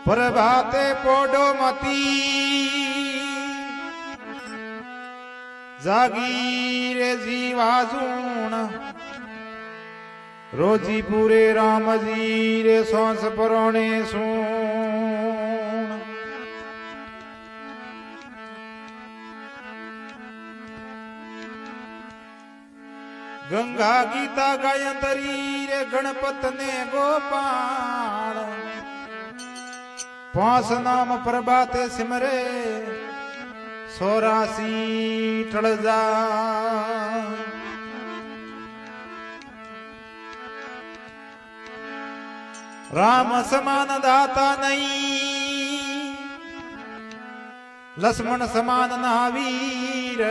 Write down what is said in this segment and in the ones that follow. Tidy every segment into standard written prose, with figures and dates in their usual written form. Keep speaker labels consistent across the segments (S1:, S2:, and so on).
S1: प्रभाते पोडो मती जागीरे जीवाजूण रोजी पूरे राम जी रे सांस परोणे सूण गंगा गीता गायत्री रे गणपत ने गोपाल पांच नाम प्रभाते सिमरे 84 टळजा राम समान दाता नहीं लक्ष्मण समान महावीर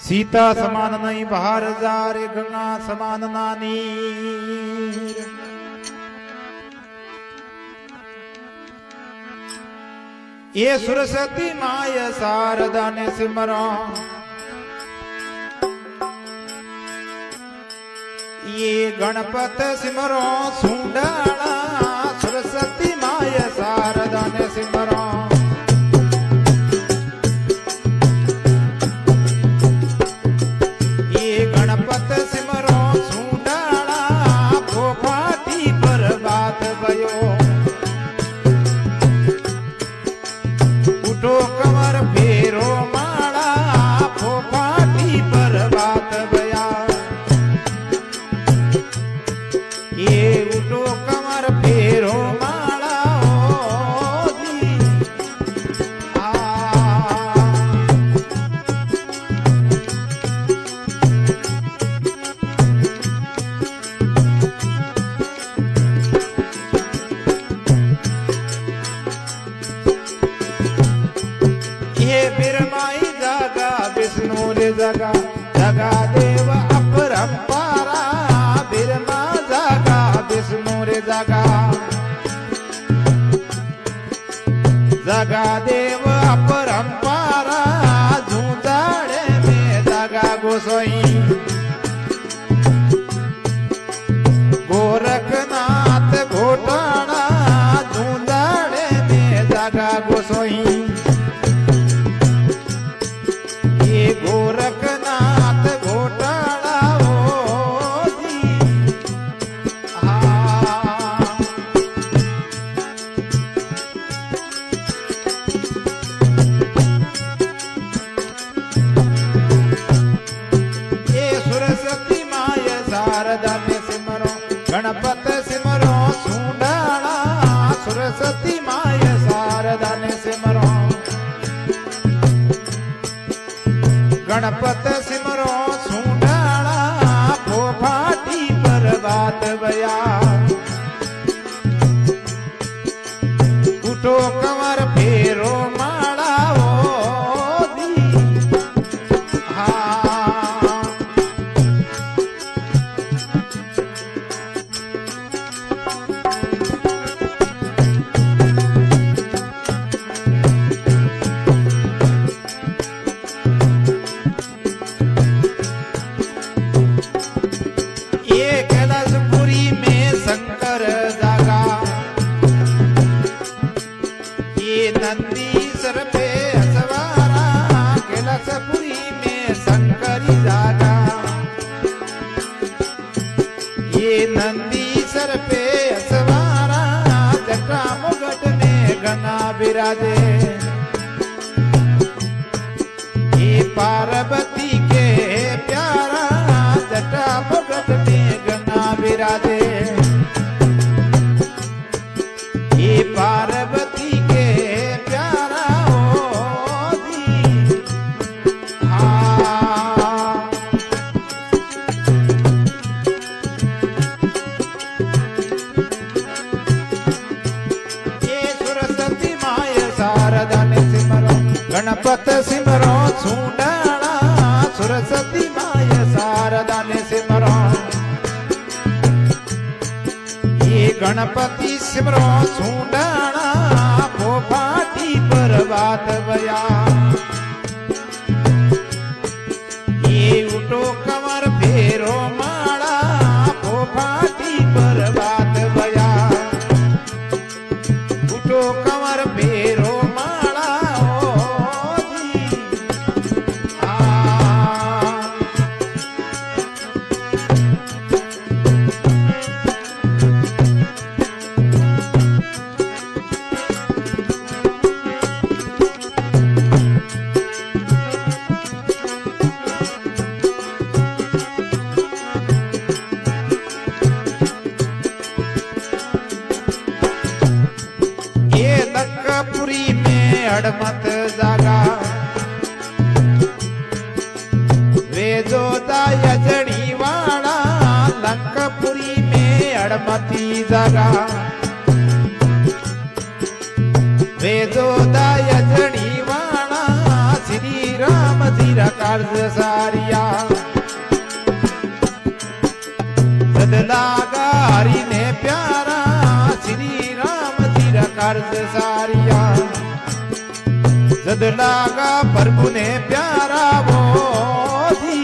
S1: सीता समान नहीं बाहर जा रे गंगा समान नानी ये सरस्वती माय शारदा ने सिमरा ये गणपत सिमरो सुंडाला सरस्वती माय शारदा ने सिमरो ये गणपत सिमरो सुंडाला फोफाटी पर बात भयो उठो कमर फेरो माला फोफाटी पर बात भया ये उठो कमर फेरो माला जी ये बिरमाई जागा विष्णु रे जगा जगा देव अपरंपारा बिरमा जागा विष्णु रे जगा जगा देव अपरंपारा झूठाड़े में जगा गोसाई गोरखनाथ घोटाड़ा झूठाड़े में जगा गोसाई ये गोरखनाथ घोटाड़ा हो जी ये सरस्वती माय शारदा ने सिमरो गणपत सिमरो सुंडाला सरस्वती माय शारदा ने सिमरो गणपत सिमरो सुंडाला फोफाटी पर बात बया उठो कमर फेरो माला ओ दी ये कैलाशपुरी में शंकर जागा ये नंदी सर पे सवारा कैलाशपुरी में शंकर जागा ये नंदी सर पे सवारा जटा मुगट में गंगा विराजे ये पार्वती के प्यारा जटा मुगट में गंगा विराजे ये पार्वती के प्यारा हो दी ये सरस्वती माय शारदा ने सिमरो गणपत सिमरो सुंडाला सरस्वती माय शारदा ने सिमरो ये गणपति सिमरो सुंडाला फोफाटी पर बात बया अड़मत जागा वे जोता यजनी वाला लंकापुरी में अड़मती जागा वे जोता यजनी वाला श्री राम जीरा कार्ज सारिया लागा हरि ने प्यारा श्री राम जीरा कार्ज सारिया जद लागा प्रभु ने प्यारा वो जी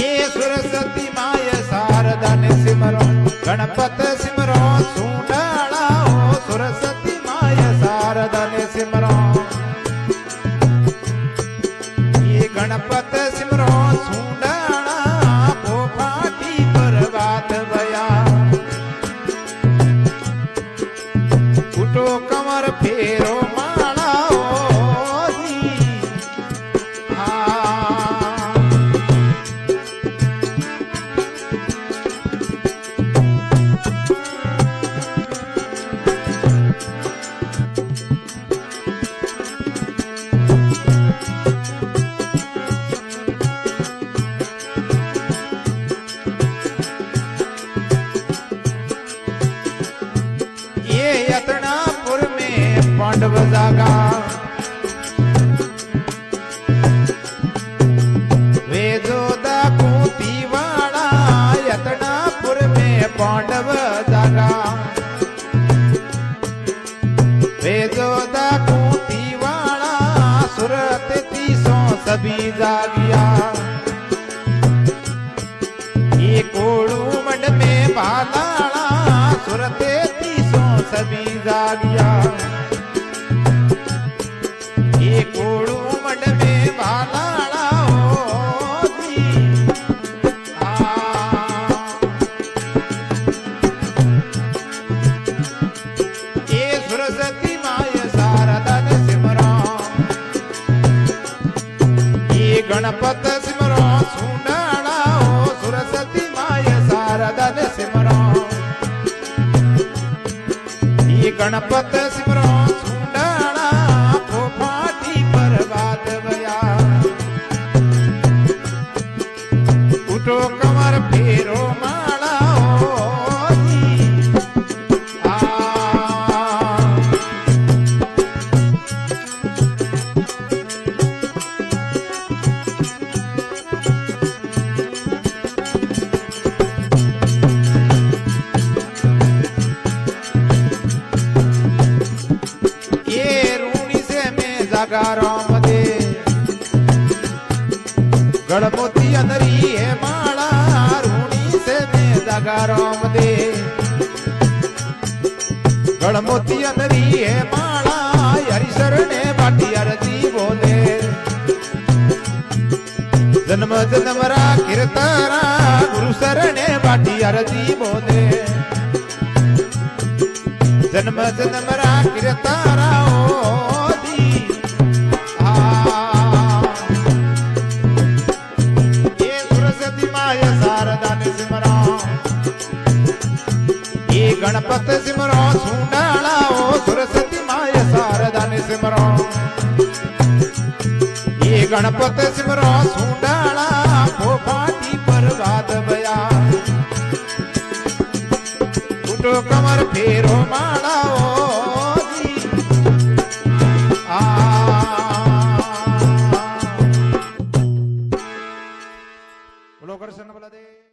S1: ये सरस्वती माय शारदा ने सिमरो गणपत सिमरो सुंडाला हो सरस्वती शारदा ने सिमरो ये गणपत सिमरो सुंडाणा पोपाटी पर बात बया उठो कमर फेरो माला ओ जी यतनापुर में पांडव जागा वे जोदा कुंती वाला यतनापुर में पांडव जागा वे जोदा कुंती वाला सुरत 300 सभी जागिया ये कोड़ू मंड में बालाला सुरत सभी जागिया ये कोड़ू मंड में बालाड़ा हो जी ये सरस्वती माय शारदा ने सिमरो ये गणपत सिमरो सुंडाड़ा हो सरस्वती माय शारदा ने सिमरो गणपत सिमरो सुंडाणा पोपाटी पर बात बया उठो कमर फेरो माला ओ जी राम दे गणमोती अंदरी है माला रूणी से में दगा राम दे गणमोती अंदरी है माला हरिशर ने बाटी अरजी बोले जन्म जन्म रा कीर्तरा गुरु सर ने बाटी अरजी बोले जन्म जन्म रा कीर्तरा ओ जी गणपत सिमरो सुंडाला ओ सरस्वती माय शारदा ने सिमरो ये गणपत सिमरो सुंडाला पोपाटी पर बात बया उठो कमर फेरो माला ओ जी बोलो कृष्ण बलदेव।